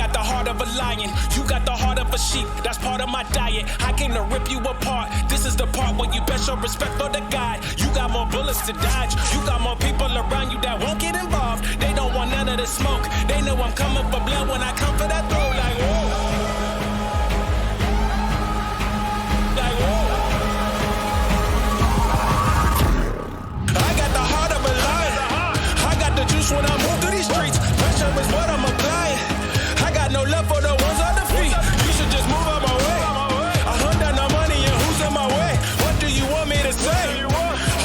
got the heart of a lion, you got the heart of a sheep. That's part of my diet. I came to rip you apart. This is the part where you best show respect for the God. You got more bullets to dodge. You got more people around you that won't get involved. They don't want none of the smoke. They know I'm coming for blood when I come for that throw. Like whoa, like whoa. I got the heart of a lion. I got the juice when I move through these streets. Pressure is what I'm applying. I got no love for the ones on the feet. You should just move out my way. I hunt down the money and who's in my way. What do you want me to say?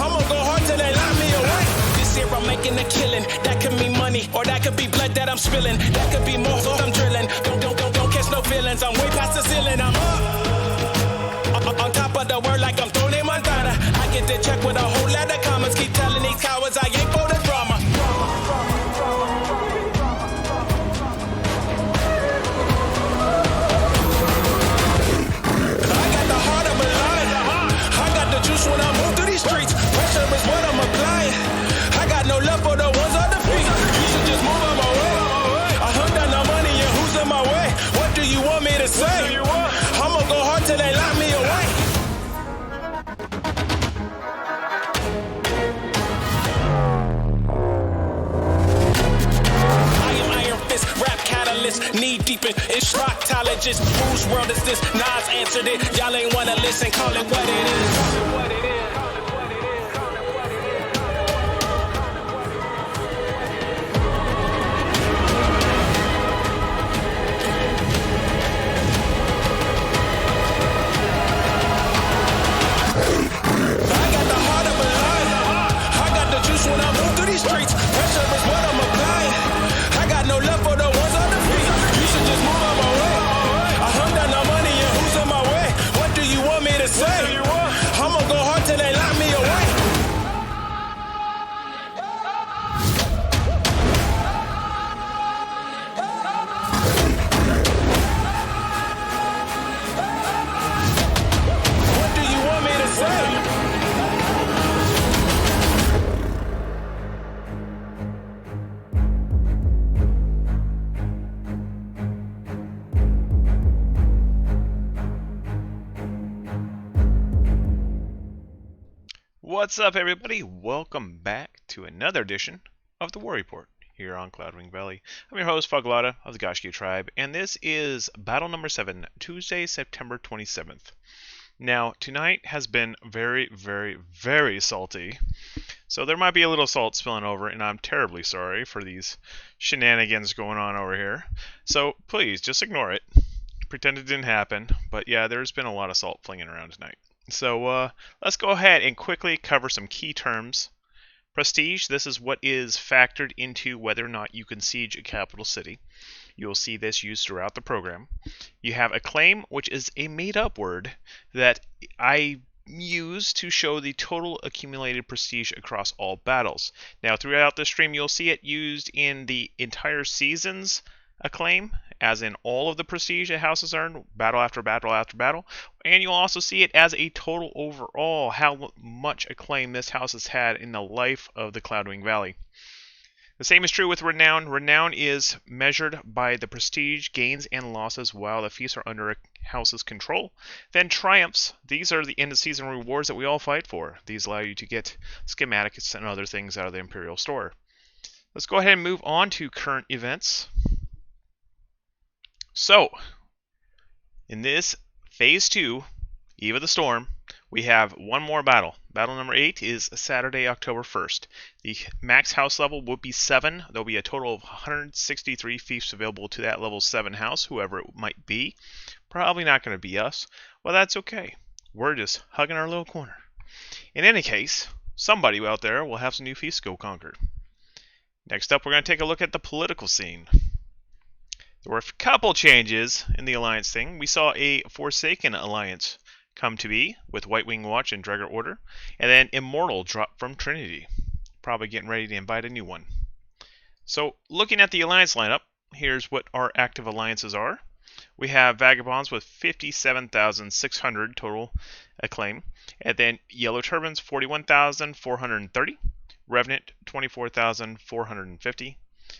I'ma go hard till they lock me away. This year I'm making a killing. That could mean money, or that could be blood that I'm spilling. That could be more, so I'm drilling. Don't catch no feelings. I'm way past the ceiling. I'm up on top of the world like I'm Tony Montana. I get the check with a whole lot of comments. Keep telling these cowards I ain't for the drama. Juice when I move through these streets. Pressure is what I'm applying. I got no love for the ones on the feet. You should just move out my way. I hunt down the money and who's in my way. What do you want me to say? I'ma go hard till they lock me away. I am Iron Fist, rap catalyst, knee deep in shockologist. Whose world is this? Nas answered it. Y'all ain't wanna listen, call it what it is. When I move through these streets, pressure is what I'm applying. I got no love for the ones on the feet. You should just move out my way. I hunt down the money and who's in my way. What do you want me to say? I'ma go hard till they lock me away. What do you want me to say? What's up, everybody? Welcome back to another edition of the War Report here on Cloudwing Valley. I'm your host, Foglata of the Goshki Tribe, and this is battle number 7, Tuesday, September 27th. Now, tonight has been very, very, very salty, so there might be a little salt spilling over, and I'm terribly sorry for these shenanigans going on over here. So please, just ignore it. Pretend it didn't happen, but yeah, there's been a lot of salt flinging around tonight. So let's go ahead and quickly cover some key terms. Prestige, this is what is factored into whether or not you can siege a capital city. You will see this used throughout the program. You have acclaim, which is a made-up word that I use to show the total accumulated prestige across all battles. Now, throughout the stream, you'll see it used in the entire season's acclaim, as in all of the prestige a house has earned, battle after battle after battle, and you'll also see it as a total overall, how much acclaim this house has had in the life of the Cloudwing Valley. The same is true with Renown. Renown is measured by the prestige gains and losses while the feasts are under a house's control. Then Triumphs, these are the end of season rewards that we all fight for. These allow you to get schematics and other things out of the Imperial store. Let's go ahead and move on to current events. So, in this Phase 2, Eve of the Storm, we have one more battle. Battle number 8 is Saturday, October 1st. The max house level will be 7. There will be a total of 163 fiefs available to that level 7 house, whoever it might be. Probably not going to be us. Well, that's okay. We're just hugging our little corner. In any case, somebody out there will have some new feasts to go conquer. Next up, we're going to take a look at the political scene. There were a couple changes in the alliance thing. We saw a Forsaken alliance come to be with White Wing Watch and Dreger Order, and then Immortal dropped from Trinity. Probably getting ready to invite a new one. So, looking at the alliance lineup, here's what our active alliances are. We have Vagabonds with 57,600 total acclaim, and then Yellow Turbans 41,430, Revenant 24,450,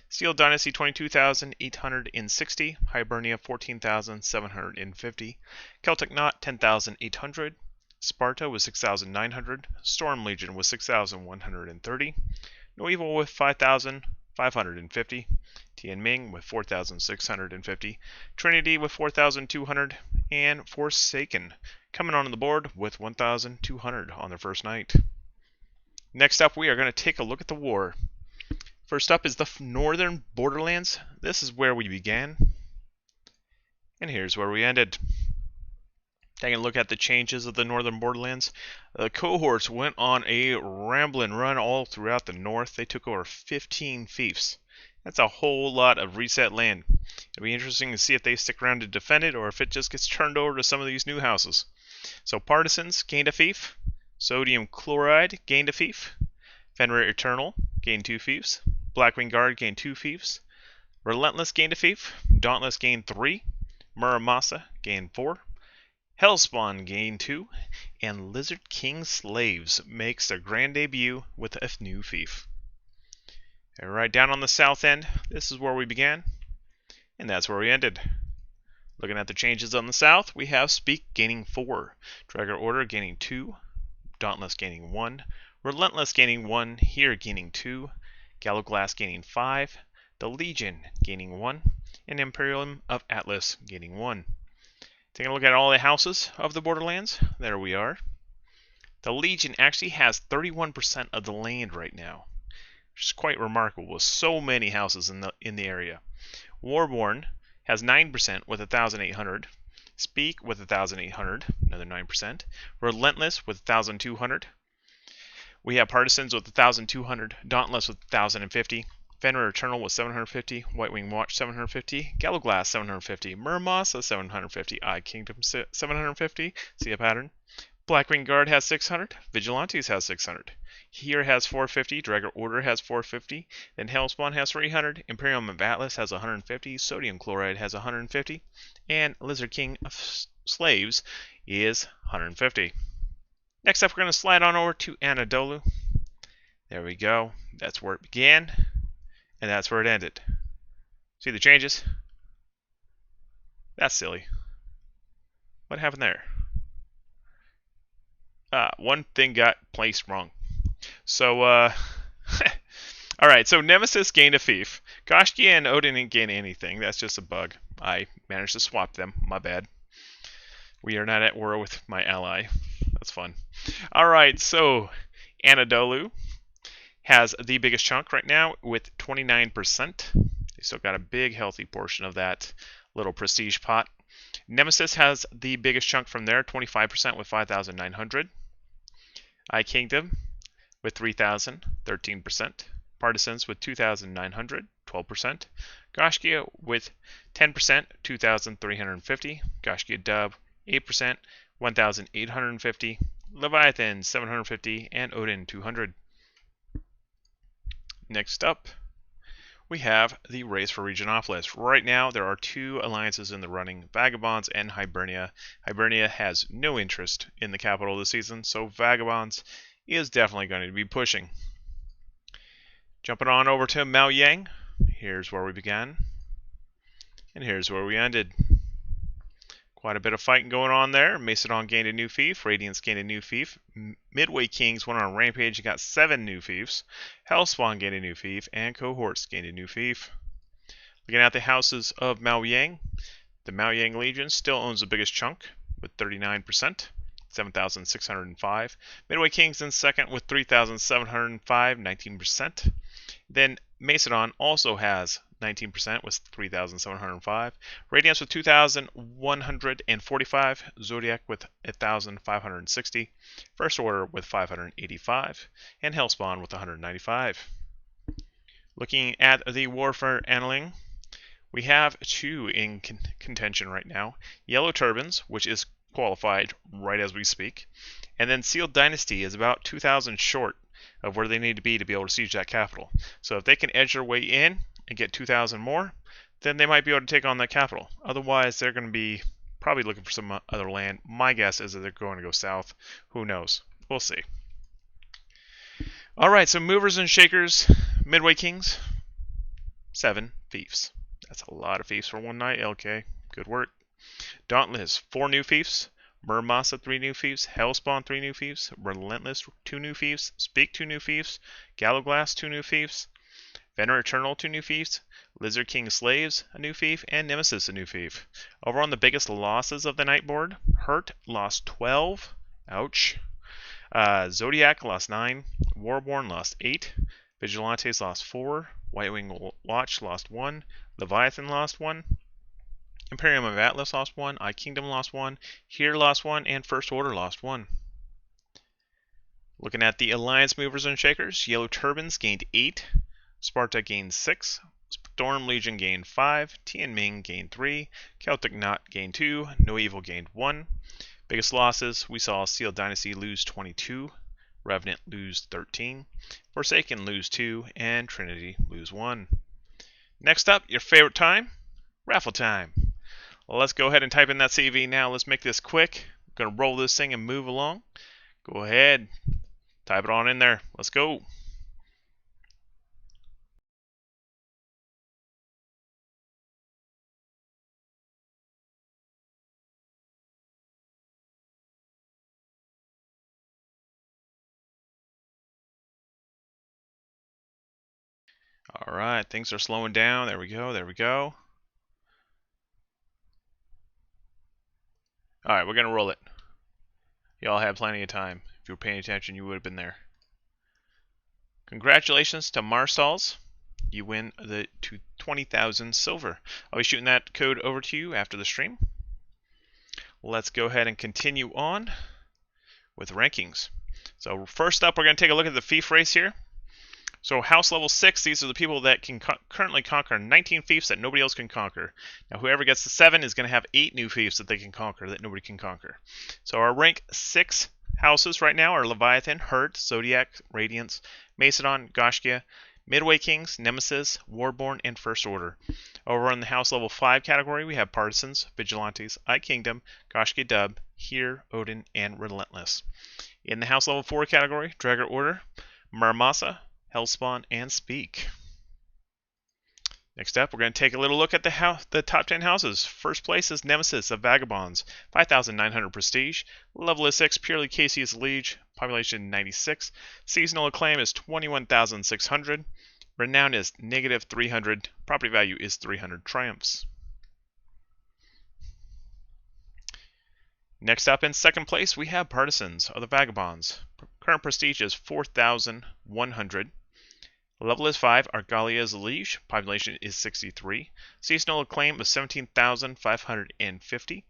Steel Dynasty 22,860, Hibernia 14,750, Celtic Knot 10,800, Sparta was 6,900, Storm Legion was 6,130, No Evil with 5,550, Tianming with 4,650, Trinity with 4,200, and Forsaken coming onto the board with 1,200 on their first night. Next up, we are going to take a look at the war. First up is the northern Borderlands. This is where we began, and here's where we ended. Taking a look at the changes of the northern Borderlands, the cohorts went on a rambling run all throughout the north. They took over 15 fiefs. That's a whole lot of reset land. It'll be interesting to see if they stick around to defend it or if it just gets turned over to some of these new houses. So Partisans gained a fief, Sodium Chloride gained a fief, Fenrir Eternal gained 2 fiefs, Blackwing Guard gained 2 fiefs, Relentless gained a fief, Dauntless gained 3, Muramasa gained 4, Hellspawn gained 2, and Lizard King Slaves makes their grand debut with a new fief. And right down on the south end, this is where we began, and that's where we ended. Looking at the changes on the south, we have Speak gaining 4, Dragger Order gaining 2, Dauntless gaining 1, Relentless gaining 1, here gaining 2, Gallowglass gaining 5, the Legion gaining 1, and Imperium of Atlas gaining 1. Taking a look at all the houses of the Borderlands, there we are. The Legion actually has 31% of the land right now, which is quite remarkable with so many houses in the area. Warborn has 9% with 1,800, Speak with 1,800, another 9%, Relentless with 1,200. We have Partisans with 1,200, Dauntless with 1,050, Fenrir Eternal with 750, White Wing Watch 750, Gallowglass 750, Muramasa 750, Eye Kingdom 750, see a pattern. Blackwing Guard has 600, Vigilantes has 600. Here has 450, Dragger Order has 450, then Hellspawn has 300, Imperium of Atlas has 150, Sodium Chloride has 150, and Lizard King of Slaves is 150. Next up, we're going to slide on over to Anadolu. There we go. That's where it began, and that's where it ended. See the changes? That's silly. What happened there? One thing got placed wrong. So, alright, so Nemesis gained a fief. Goshki and Odin didn't gain anything. That's just a bug. I managed to swap them. My bad. We are not at war with my ally. That's fun. Alright, so Anadolu has the biggest chunk right now with 29%. They still got a big healthy portion of that little prestige pot. Nemesis has the biggest chunk from there, 25% with 5,900. Eye Kingdom with 3,000, 13%. Partisans with 2,900, 12%. Goshkia with 10%, 2,350. Goshkia Dub, 8%, 1,850. Leviathan, 750. And Odin, 200. Next up, we have the Race for Regionopolis. Right now, there are 2 alliances in the running, Vagabonds and Hibernia. Hibernia has no interest in the capital this season, so Vagabonds is definitely going to be pushing. Jumping on over to Mao Yang. Here's where we began, and here's where we ended. Quite a bit of fighting going on there. Macedon gained a new fief. Radiance gained a new fief. Midway Kings went on a rampage and got 7 new fiefs. Hellspawn gained a new fief. And Cohorts gained a new fief. Looking at the houses of Mao Yang, the Mao Yang Legion still owns the biggest chunk with 39%, 7,605. Midway Kings in second with 3,705, 19%. Then Macedon also has 19% with 3,705. Radiance with 2,145. Zodiac with 1,560. First Order with 585. And Hellspawn with 195. Looking at the Warfare Annealing, we have 2 in contention right now. Yellow Turbans, which is qualified right as we speak. And then Sealed Dynasty is about 2,000 short of where they need to be able to siege that capital. So if they can edge their way in and get 2,000 more, then they might be able to take on that capital. Otherwise, they're going to be probably looking for some other land. My guess is that they're going to go south. Who knows? We'll see. Alright, so movers and shakers, Midway Kings. 7 fiefs. That's a lot of fiefs for one night, LK. Good work. Dauntless, 4 new fiefs. Murmasa, 3 new fiefs. Hellspawn, 3 new fiefs. Relentless, 2 new fiefs. Speak, 2 new fiefs. Gallowglass, 2 new fiefs. Vener Eternal, 2 new fiefs. Lizard King Slaves, a new fief. And Nemesis, a new fief. Over on the biggest losses of the night board, Hurt lost 12. Ouch. Zodiac lost 9. Warborn lost 8. Vigilantes lost 4. White Wing Watch lost 1. Leviathan lost 1. Imperium of Atlas lost 1. I Kingdom lost 1. Here lost 1. And First Order lost 1. Looking at the Alliance Movers and Shakers, Yellow Turbans gained 8. Sparta gained 6. Storm Legion gained 5. Tianming gained 3. Celtic Knot gained 2. No Evil gained 1. Biggest losses, we saw Steel Dynasty lose 22. Revenant lose 13. Forsaken lose 2. And Trinity lose 1. Next up, your favorite time? Raffle time. Well, let's go ahead and type in that CV now. Let's make this quick. I'm going to roll this thing and move along. Go ahead. Type it on in there. Let's go. All right, things are slowing down. There we go. There we go. All right, we're going to roll it. Y'all had plenty of time. If you were paying attention, you would have been there. Congratulations to Marstals. You win the 20,000 silver. I'll be shooting that code over to you after the stream. Let's go ahead and continue on with rankings. So first up, we're going to take a look at the fief race here. So house level 6, these are the people that can currently conquer 19 fiefs that nobody else can conquer. Now whoever gets to 7 is going to have 8 new fiefs that they can conquer that nobody can conquer. So our rank 6 houses right now are Leviathan, Hurt, Zodiac, Radiance, Macedon, Goshkia, Midway Kings, Nemesis, Warborn, and First Order. Over in the house level 5 category, we have Partisans, Vigilantes, I Kingdom, Goshkia Dub, Here, Odin, and Relentless. In the house level 4 category, Dragger Order, Murmasa, Hellspawn, and Speak. Next up, we're going to take a little look at the top 10 houses. First place is Nemesis of Vagabonds, 5,900 prestige. Level is 6, purely KC is Liege, population 96. Seasonal acclaim is 21,600. Renown is negative 300. Property value is 300 triumphs. Next up in second place, we have Partisans of the Vagabonds. Current prestige is 4,100. Level is 5, Argalia is Liege, population is 63. Seasonal acclaim is 17,550.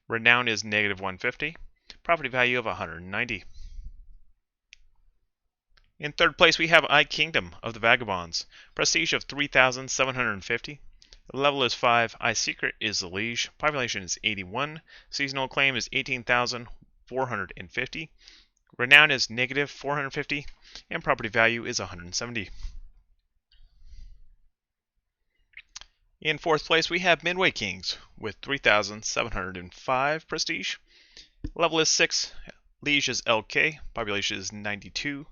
Renown is negative 150. Property value of 190. In third place we have I Kingdom of the Vagabonds. Prestige of 3,750. Level is 5, I Secret is the Liege, population is 81. Seasonal acclaim is 18,450. Renown is negative 450. And property value is 170. In fourth place, we have Midway Kings with 3,705 prestige. Level is 6. Liege is LK. Population is 92.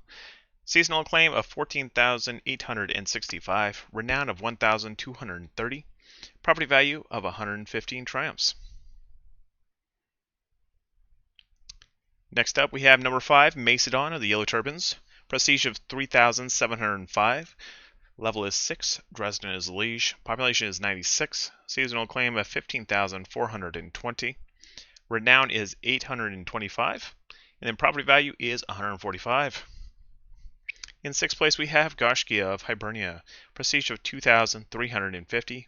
Seasonal acclaim of 14,865. Renown of 1,230. Property value of 115 triumphs. Next up, we have number 5, Macedon of the Yellow Turbans. Prestige of 3,705. Level is 6. Dresden is Liege. Population is 96. Seasonal claim of 15,420. Renown is 825. And then property value is 145. In sixth place we have Goshkia of Hibernia. Prestige of 2,350.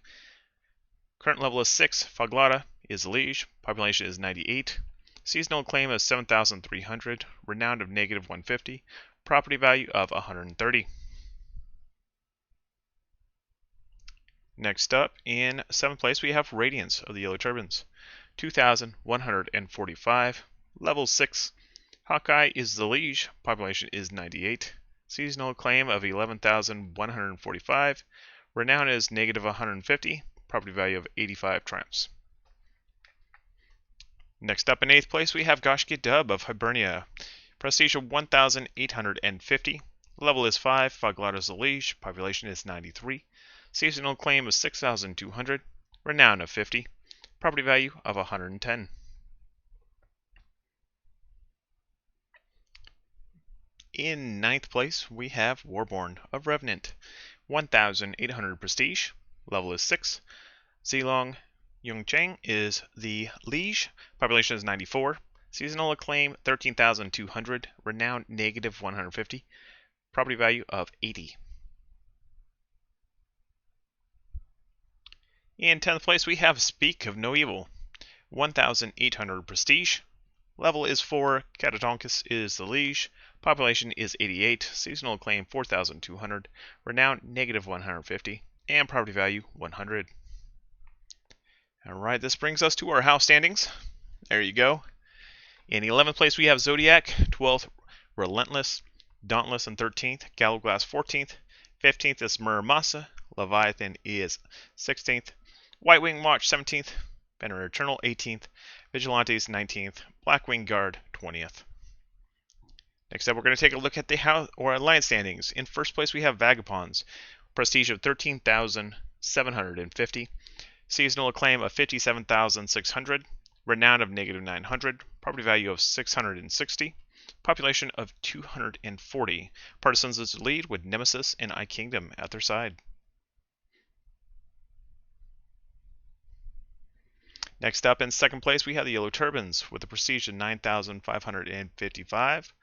Current level is 6. Faglata is Liege. Population is 98. Seasonal claim of 7,300. Renown of negative 150. Property value of 130. Next up, in 7th place, we have Radiance of the Yellow Turbans. 2,145. Level 6. Hawkeye is the Liege. Population is 98. Seasonal claim of 11,145. Renown is negative 150. Property value of 85 triumphs. Next up in 8th place, we have Goshkia Dub of Hibernia. Prestige of 1,850. Level is 5. Faglata is the Liege. Population is 93. Seasonal claim of 6,200. Renown of 50. Property value of 110. In ninth place, we have Warborn of Revenant. 1,800 prestige. Level is 6. Zilong Yongchang is the liege. Population is 94. Seasonal acclaim 13,200. Renown negative 150. Property value of 80. In 10th place, we have Speak of No Evil. 1,800 prestige. Level is 4. Catatonchus is the liege. Population is 88. Seasonal acclaim 4,200. Renown negative 150. And property value 100. Alright, this brings us to our house standings. There you go. In 11th place, we have Zodiac. 12th, Relentless. Dauntless in 13th. Gallowglass 14th. 15th is Muramasa. Leviathan is 16th. White Wing Watch 17th. Banner Eternal 18th. Vigilantes 19th. Blackwing Guard 20th. Next up, we're going to take a look at the house or alliance standings. In first place, we have Vagabonds. Prestige of 13,750. Seasonal acclaim of 57,600. Renown of negative 900. Property value of 660. Population of 240. Partisans is the lead with Nemesis and I Kingdom at their side. Next up, in second place, we have the Yellow Turbans with a prestige of 9,555.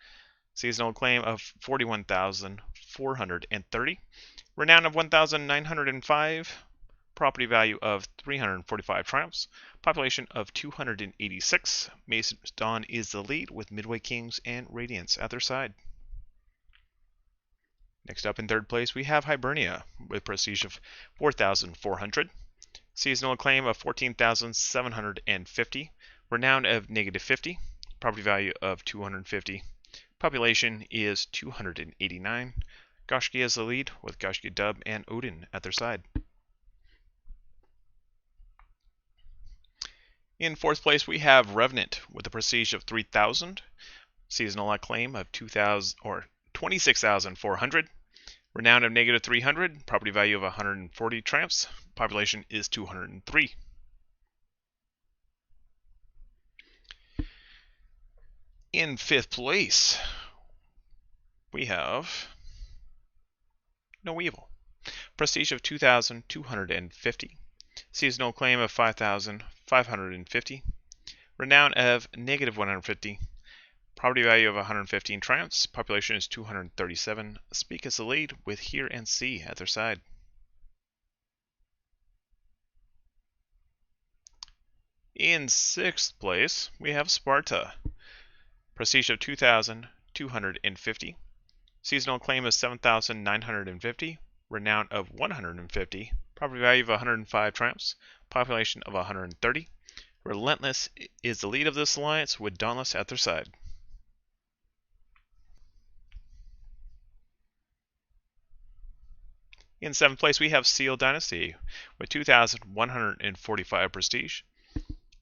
Seasonal acclaim of 41,430. Renown of 1,905. Property value of 345 triumphs. Population of 286. Mason Dawn is the lead with Midway Kings and Radiance at their side. Next up, in third place, we have Hibernia with prestige of 4,400. Seasonal acclaim of 14,750. Renown of negative 50. Property value of 250. Population is 289. Goshki is the lead with Goshki Dub and Odin at their side. In fourth place, we have Revenant with a prestige of 3,000. Seasonal acclaim of 26,400. Renown of negative 300. Property value of 140 triumphs. Population is 203. In fifth place, we have No Evil. Prestige of 2,250. Seasonal claim of 5,550. Renown of negative 150. Property value of 115 triumphs. Population is 237. Speak as the lead with Hear and See at their side. In sixth place, we have Sparta. Prestige of 2,250. Seasonal claim of 7,950. Renown of 150. Property value of 105 triumphs. Population of 130. Relentless is the lead of this alliance with Dauntless at their side. In seventh place, we have Seal Dynasty with 2,145 prestige.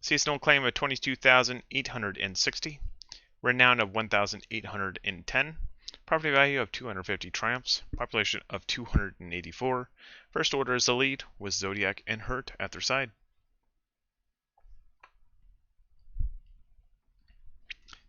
Seasonal claim of 22,860. Renown of 1,810. Property value of 250 triumphs. Population of 284. First Order is the lead with Zodiac and Hurt at their side.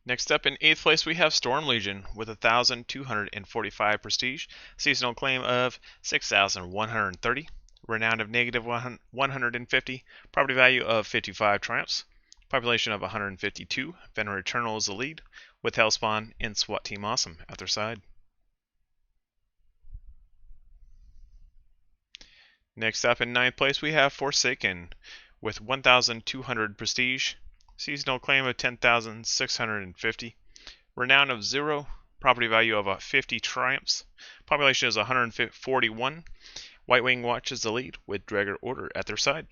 Next up, in 8th place, we have Storm Legion with 1,245 prestige. Seasonal claim of 6,130. Renown of negative 150. Property value of 55 triumphs. Population of 152. Venerable Eternal is the lead with Hellspawn and SWAT Team Awesome at their side. Next up, in 9th place, we have Forsaken with 1,200 prestige. Seasonal claim of 10,650. Renown of 0. Property value of 50 triumphs. Population is 141. White Wing Watch is the lead with Dragon Order at their side.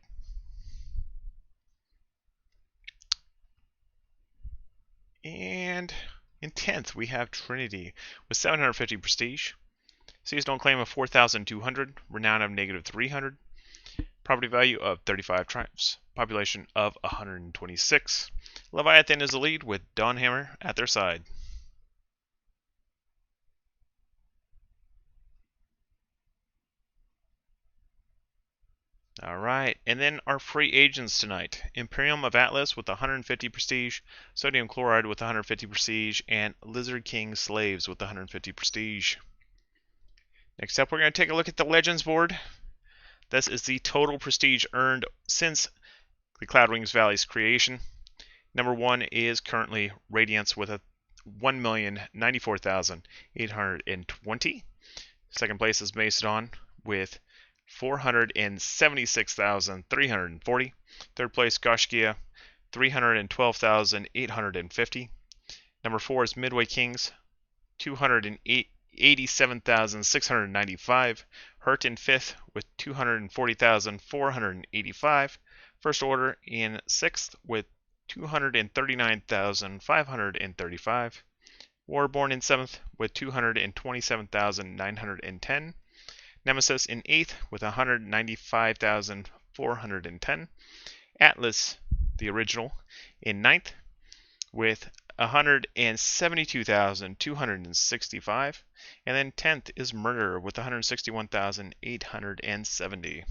And in 10th, we have Trinity with 750 prestige. Seasonal claim of 4,200. Renown of negative 300. Property value of 35 triumphs. Population of 126. Leviathan is the lead with Dawnhammer at their side. All right, and then our free agents tonight. Imperium of Atlas with 150 prestige, Sodium Chloride with 150 prestige, and Lizard King Slaves with 150 prestige. Next up, we're going to take a look at the Legends board. This is the total prestige earned since the Cloudwings Valley's creation. Number 1 is currently Radiance with a 1,094,820. Second place is Macedon with 476,340. Third place, Goshkia, 312,850. Number 4 is Midway Kings, 287,695. Hurt in 5th with 240,485. First Order in 6th with 239,535. Warborn in 7th with 227,910. Nemesis in 8th with 195,410. Atlas, the original, in 9th with 172,265. And then 10th is Murder with 161,870.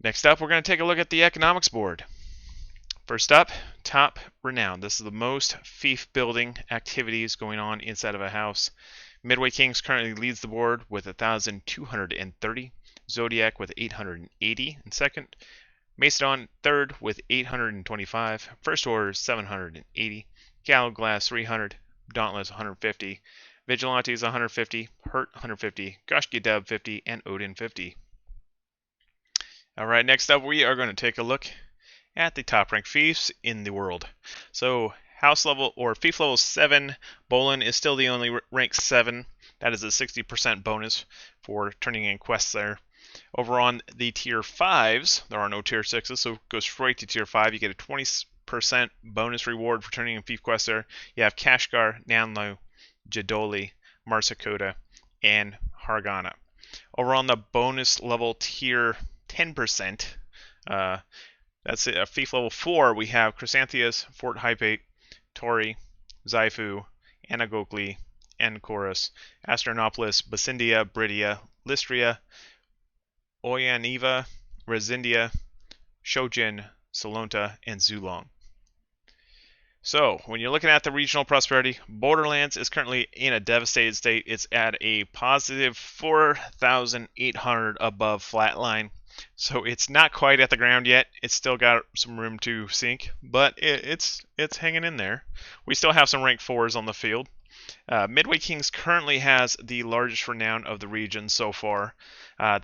Next up, we're going to take a look at the economics board. First up, top renown. This is the most fief building activities going on inside of a house. Midway Kings currently leads the board with 1,230. Zodiac with 880 in second. Macedon third with 825. First Order 780. Gallowglass 300. Dauntless 150. Vigilantes 150. Hurt 150. Goshki Dub 50. And Odin 50. Alright, next up we are going to take a look at the top ranked fiefs in the world. So house level or fief level 7, Bolin is still the only rank 7. That is a 60% bonus for turning in quests there. Over on the tier 5s, there are no tier 6s, so go straight to tier 5. You get a 20% bonus reward for turning in fief quests there. You have Kashgar, Nanlo, Jadoli, Marsakota, and Hargana. Over on the bonus level tier 10%, that's a fief level 4. We have Chrysantheus, Fort Hypate, Tori, Xifu, Anagokli, Enchorus, Astronopolis, Basindia, Bridia, Lystria, Oyaniva, Resindia, Shojin, Salonta, and Zulong. So, when you're looking at the regional prosperity, Borderlands is currently in a devastated state. It's at a positive 4,800 above flatline. So it's not quite at the ground yet. It's still got some room to sink, but it's hanging in there. We still have some rank 4s on the field. Midway Kings currently has the largest renown of the region so far.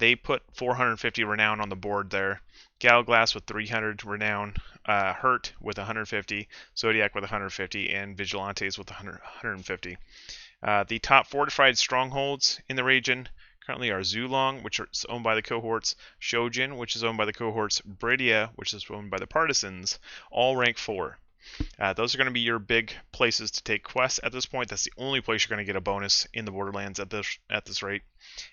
They put 450 renown on the board there. Gallowglass with 300 renown, Hurt with 150, Zodiac with 150, and Vigilantes with 150. The top fortified strongholds in the region currently are Zulong, which is owned by the cohorts, Shojin, which is owned by the cohorts, Bridia, which is owned by the partisans, all rank 4. Those are going to be your big places to take quests at this point. That's the only place you're going to get a bonus in the Borderlands at this rate.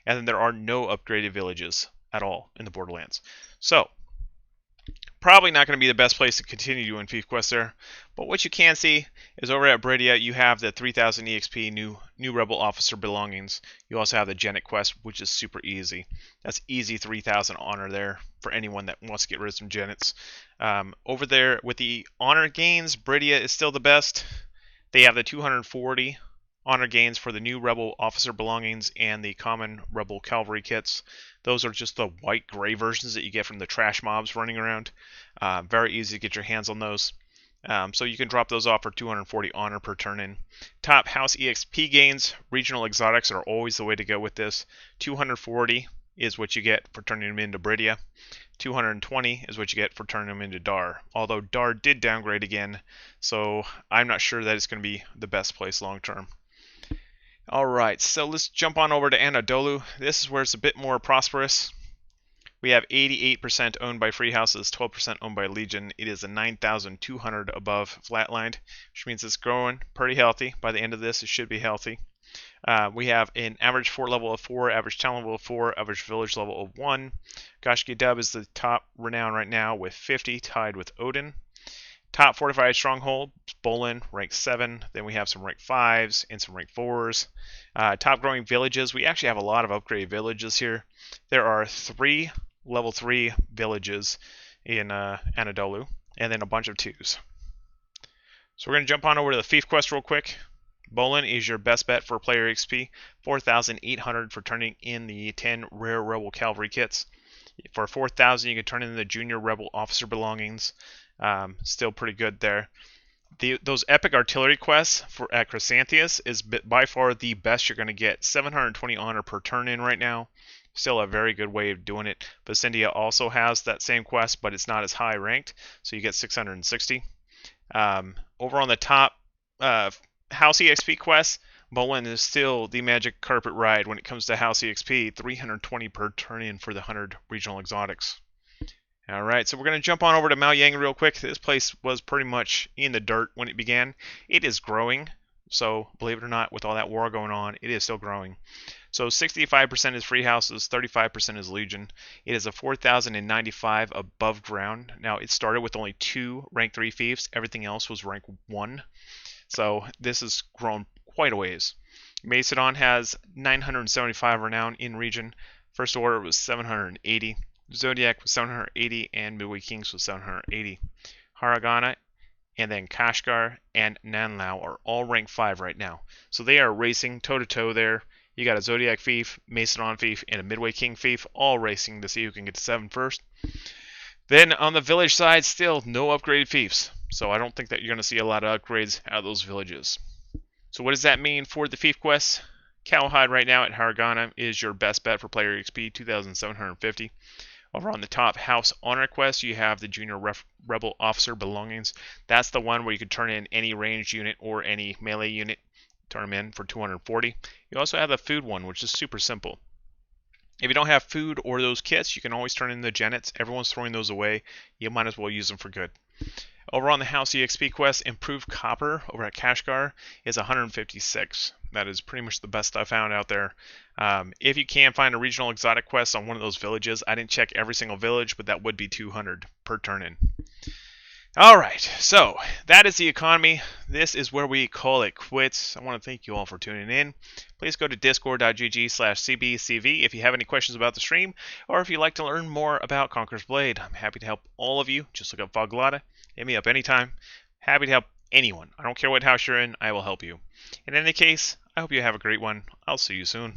And then there are no upgraded villages at all in the Borderlands. So, probably not going to be the best place to continue doing fief quests there. But what you can see is over at Bridia, you have the 3,000 EXP new Rebel Officer belongings. You also have the Genet quest, which is super easy. That's easy 3,000 honor there for anyone that wants to get rid of some Genets. Over there with the honor gains, Bridia is still the best. They have the 240 honor gains for the new Rebel Officer belongings and the common Rebel Cavalry kits. Those are just the white-gray versions that you get from the trash mobs running around. Very easy to get your hands on those. So you can drop those off for 240 honor per turn in. Top house EXP gains, regional exotics are always the way to go with this. 240 is what you get for turning them into Bridia. 220 is what you get for turning them into Dar. Although Dar did downgrade again, so I'm not sure that it's going to be the best place long term. Alright, so let's jump on over to Anadolu. This is where it's a bit more prosperous. We have 88% owned by free houses, 12% owned by Legion. It is a 9,200 above flatlined, which means it's growing pretty healthy. By the end of this, it should be healthy. We have an average fort level of 4, average town level of 4, average village level of 1. Goshki Dub is the top renown right now with 50, tied with Odin. Top fortified stronghold, Bolin, rank 7. Then we have some rank 5s and some rank 4s. Top growing villages, we actually have a lot of upgraded villages here. There are 3 level 3 villages in Anadolu, and then a bunch of 2s. So we're going to jump on over to the Fief quest real quick. Bolin is your best bet for player XP, 4,800 for turning in the 10 rare Rebel Cavalry kits. For 4,000 you can turn in the Junior Rebel Officer belongings, still pretty good there. Those epic artillery quests at Chrysanthus is by far the best you're going to get. 720 honor per turn in right now. Still a very good way of doing it. Vicindia also has that same quest, but it's not as high ranked, so you get 660. Over on the top, House EXP quests, Bolin is still the magic carpet ride when it comes to House EXP. 320 per turn in for the 100 regional exotics. Alright, so we're going to jump on over to Mao Yang real quick. This place was pretty much in the dirt when it began. It is growing, so believe it or not, with all that war going on, it is still growing. So 65% is free houses, 35% is Legion. It is a 4,095 above ground. Now, it started with only 2 rank 3 fiefs. Everything else was rank 1. So this has grown quite a ways. Macedon has 975 renown in region. First Order was 780. Zodiac was 780, and Midway Kings was 780. Haragana, and then Kashgar and Nanlao are all rank 5 right now. So they are racing toe-to-toe there. You got a Zodiac Fief, Macedon Fief, and a Midway King Fief, all racing to see who can get to 7 first. Then on the village side, still no upgraded fiefs. So I don't think that you're going to see a lot of upgrades out of those villages. So what does that mean for the fief quests? Cowhide right now at Haragana is your best bet for player XP, 2,750. Over on the top House Honor quest, you have the Junior Rebel Officer belongings. That's the one where you can turn in any ranged unit or any melee unit. Turn them in for 240. You also have the food one, which is super simple. If you don't have food or those kits, you can always turn in the Genets. Everyone's throwing those away. You might as well use them for good. Over on the House EXP quest, Improved Copper over at Kashgar is 156. That is pretty much the best I found out there. If you can find a regional exotic quest on one of those villages, I didn't check every single village, but that would be 200 per turn in. Alright, so that is the economy. This is where we call it quits. I want to thank you all for tuning in. Please go to discord.gg/cbcv if you have any questions about the stream, or if you'd like to learn more about Conqueror's Blade. I'm happy to help all of you. Just look up Foglata. Hit me up anytime. Happy to help anyone. I don't care what house you're in, I will help you. In any case, I hope you have a great one. I'll see you soon.